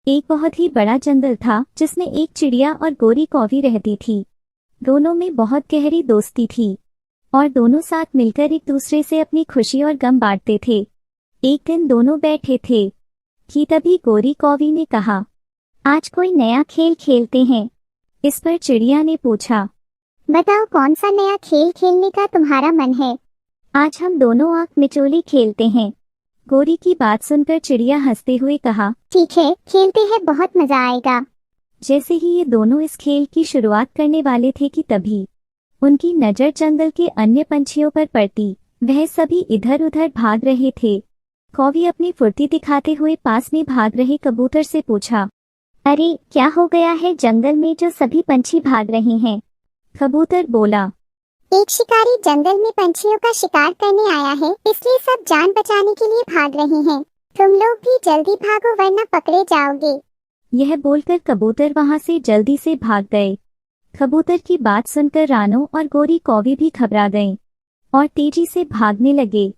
एक बहुत ही बड़ा जंगल था जिसमें एक चिड़िया और गोरी कौवी रहती थी। दोनों में बहुत गहरी दोस्ती थी और दोनों साथ मिलकर एक दूसरे से अपनी खुशी और गम बांटते थे। एक दिन दोनों बैठे थे कि तभी गोरी कौवी ने कहा, आज कोई नया खेल खेलते हैं। इस पर चिड़िया ने पूछा, बताओ कौन सा नया खेल खेलने का तुम्हारा मन है। आज हम दोनों आंख मिचोली खेलते हैं। गोरी की बात सुनकर चिड़िया हंसते हुए कहा, ठीक है, खेलते हैं, बहुत मजा आएगा। जैसे ही ये दोनों इस खेल की शुरुआत करने वाले थे कि तभी उनकी नजर जंगल के अन्य पंछियों पर पड़ती। वह सभी इधर उधर भाग रहे थे। कौवी अपनी फुर्ती दिखाते हुए पास में भाग रहे कबूतर से पूछा, अरे क्या हो गया है जंगल में जो सभी पंछी भाग रहे हैं। कबूतर बोला, एक शिकारी जंगल में पंछियों का शिकार करने आया है, इसलिए सब जान बचाने के लिए भाग रहे हैं। तुम लोग भी जल्दी भागो वरना पकड़े जाओगे। यह बोलकर कबूतर वहां से जल्दी से भाग गए। कबूतर की बात सुनकर रानो और गोरी कौवी भी घबरा गए और तेजी से भागने लगे।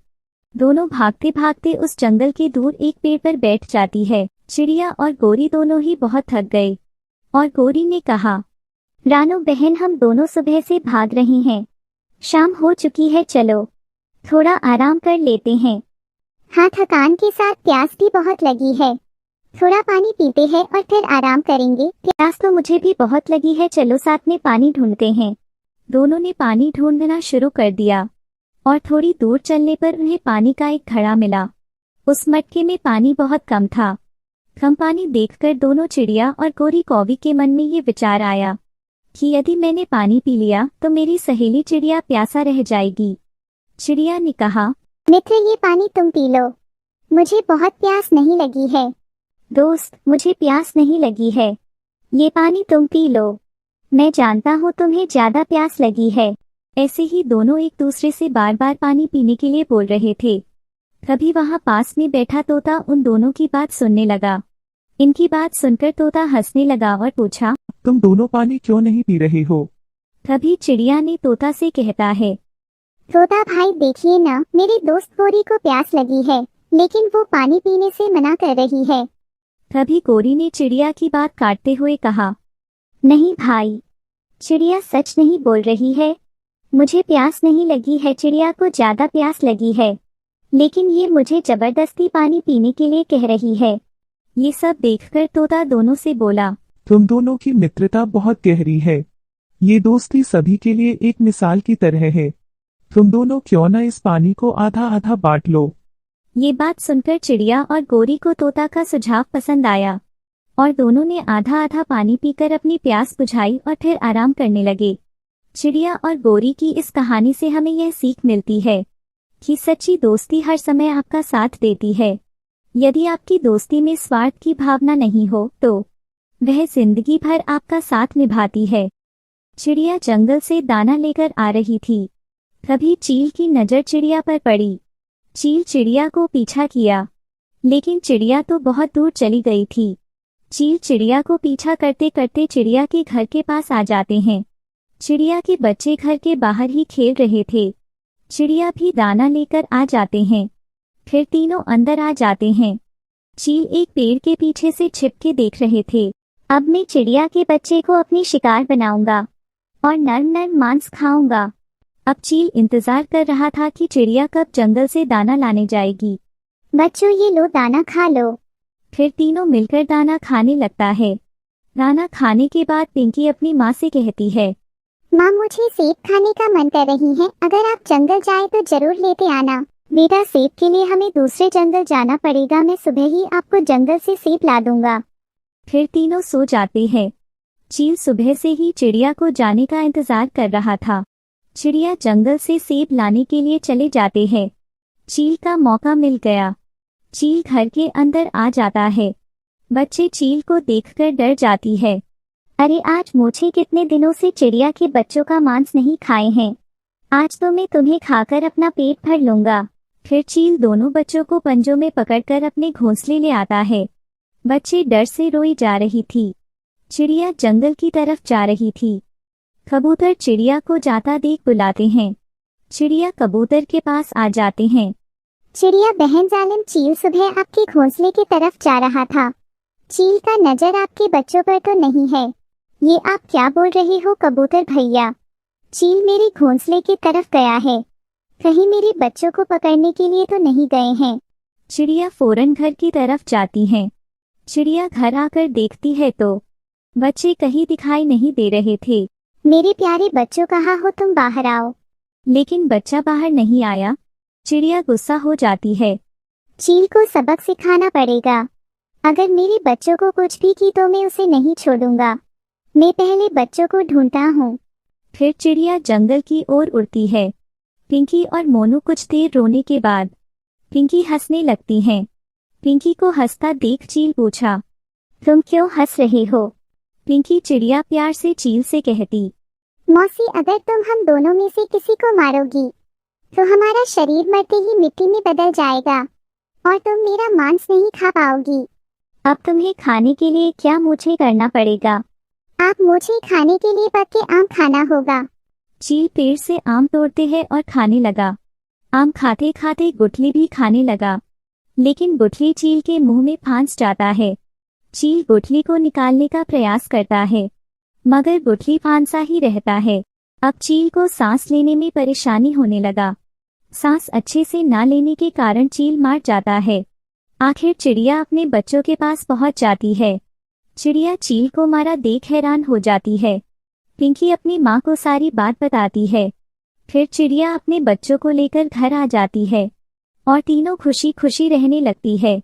दोनों भागते भागते उस जंगल के दूर एक पेड़ पर बैठ जाती है। चिड़िया और गोरी दोनों ही बहुत थक गए और गोरी ने कहा, रानो बहन, हम दोनों सुबह से भाग रही हैं। शाम हो चुकी है, चलो थोड़ा आराम कर लेते हैं। हाँ, थकान के साथ प्यास भी बहुत लगी है। थोड़ा पानी पीते हैं और फिर आराम करेंगे। प्यास तो मुझे भी बहुत लगी है, चलो साथ में पानी ढूंढते हैं। दोनों ने पानी ढूंढना शुरू कर दिया और थोड़ी दूर चलने पर उन्हें पानी का एक घड़ा मिला। उस मटके में पानी बहुत कम था। कम पानी देखकर दोनों चिड़िया और गोरी कौवी के मन में ये विचार आया कि यदि मैंने पानी पी लिया तो मेरी सहेली चिड़िया प्यासा रह जाएगी। चिड़िया ने कहा, मित्र, ये पानी तुम पी लो, मुझे बहुत प्यास नहीं लगी है। दोस्त, मुझे प्यास नहीं लगी है, ये पानी तुम पी लो। मैं जानता हूँ तुम्हें ज्यादा प्यास लगी है। ऐसे ही दोनों एक दूसरे से बार बार पानी पीने के लिए बोल रहे थे। तभी वहां पास में बैठा तोता उन दोनों की बात सुनने लगा। इनकी बात सुनकर तोता हंसने लगा और पूछा, तुम दोनों पानी क्यों नहीं पी रहे हो। तभी चिड़िया ने तोता से कहता है, तोता भाई देखिए ना, मेरे दोस्त गोरी को प्यास लगी है लेकिन वो पानी पीने से मना कर रही है। तभी गोरी ने चिड़िया की बात काटते हुए कहा, नहीं भाई, चिड़िया सच नहीं बोल रही है। मुझे प्यास नहीं लगी है, चिड़िया को ज्यादा प्यास लगी है, लेकिन ये मुझे जबरदस्ती पानी पीने के लिए कह रही है। ये सब देखकर तोता दोनों से बोला, तुम दोनों की मित्रता बहुत गहरी है। ये दोस्ती सभी के लिए एक मिसाल की तरह है। तुम दोनों क्यों न इस पानी को आधा आधा बांट लो। ये बात सुनकर चिड़िया और गोरी को तोता का सुझाव पसंद आया और दोनों ने आधा आधा पानी पीकर अपनी प्यास बुझाई और फिर आराम करने लगे। चिड़िया और गोरी की इस कहानी से हमें यह सीख मिलती है कि सच्ची दोस्ती हर समय आपका साथ देती है। यदि आपकी दोस्ती में स्वार्थ की भावना नहीं हो तो वह जिंदगी भर आपका साथ निभाती है। चिड़िया जंगल से दाना लेकर आ रही थी। तभी चील की नजर चिड़िया पर पड़ी। चील चिड़िया को पीछा किया, लेकिन चिड़िया तो बहुत दूर चली गई थी। चील चिड़िया को पीछा करते करते चिड़िया के घर के पास आ जाते हैं। चिड़िया के बच्चे घर के बाहर ही खेल रहे थे। चिड़िया भी दाना लेकर आ जाते हैं। फिर तीनों अंदर आ जाते हैं। चील एक पेड़ के पीछे से छिप के देख रहे थे। अब मैं चिड़िया के बच्चे को अपनी शिकार बनाऊंगा और नर्म नर्म मांस खाऊंगा। अब चील इंतजार कर रहा था कि चिड़िया कब जंगल से दाना लाने जाएगी। बच्चों, ये लो, दाना खा लो। फिर तीनों मिलकर दाना खाने लगता है। दाना खाने के बाद पिंकी अपनी माँ से कहती है, माँ, मुझे सेब खाने का मन कर रही है, अगर आप जंगल जाए तो जरूर लेते आना। बेटा, सेब के लिए हमें दूसरे जंगल जाना पड़ेगा, मैं सुबह ही आपको जंगल से सेब ला दूंगा। फिर तीनों सो जाते हैं। चील सुबह से ही चिड़िया को जाने का इंतजार कर रहा था। चिड़िया जंगल से सेब लाने के लिए चले जाते हैं। चील का मौका मिल गया। चील घर के अंदर आ जाता है। बच्चे चील को देखकर डर जाती है। अरे, आज मुझे कितने दिनों से चिड़िया के बच्चों का मांस नहीं खाए हैं। आज तो मैं तुम्हें खाकर अपना पेट भर लूंगा। फिर चील दोनों बच्चों को पंजों में पकड़कर अपने घोंसले ले आता है। बच्चे डर से रोई जा रही थी। चिड़िया जंगल की तरफ जा रही थी। कबूतर चिड़िया को जाता देख बुलाते हैं। चिड़िया कबूतर के पास आ जाते हैं। चिड़िया बहन, जालिम चील सुबह आपके घोंसले की तरफ जा रहा था। चील का नजर आपके बच्चों पर तो नहीं है। ये आप क्या बोल रहे हो कबूतर भैया? चील मेरे घोंसले की तरफ गया है। कहीं मेरे बच्चों को पकड़ने के लिए तो नहीं गए हैं। चिड़िया फौरन घर की तरफ जाती है। चिड़िया घर आकर देखती है तो बच्चे कहीं दिखाई नहीं दे रहे थे। मेरे प्यारे बच्चों, कहाँ हो तुम? बाहर आओ। लेकिन बच्चा बाहर नहीं आया। चिड़िया गुस्सा हो जाती है। चील को सबक सिखाना पड़ेगा। अगर मेरे बच्चों को कुछ भी की तो मैं उसे नहीं छोड़ूंगा। मैं पहले बच्चों को ढूंढता हूँ। फिर चिड़िया जंगल की ओर उड़ती है। पिंकी और मोनू कुछ देर रोने के बाद पिंकी हंसने लगती हैं। पिंकी को हंसता देख चील पूछा, तुम क्यों हंस रहे हो? पिंकी चिड़िया प्यार से चील से कहती, मौसी, अगर तुम हम दोनों में से किसी को मारोगी तो हमारा शरीर मरते ही मिट्टी में बदल जाएगा और तुम मेरा मांस नहीं खा पाओगी। अब तुम्हें खाने के लिए क्या मुझे करना पड़ेगा? आप मुझे खाने के लिए पक्के आम खाना होगा। चील पेड़ से आम तोड़ते हैं और खाने लगा। आम खाते खाते गुठली भी खाने लगा, लेकिन गुठली चील के मुंह में फंस जाता है। चील गुठली को निकालने का प्रयास करता है, मगर गुठली फंसा ही रहता है। अब चील को सांस लेने में परेशानी होने लगा। सांस अच्छे से ना लेने के कारण चील मर जाता है। आखिर चिड़िया अपने बच्चों के पास पहुंच जाती है। चिड़िया चील को मारा देख हैरान हो जाती है। पिंकी अपनी माँ को सारी बात बताती है। फिर चिड़िया अपने बच्चों को लेकर घर आ जाती है और तीनों खुशी खुशी रहने लगती है।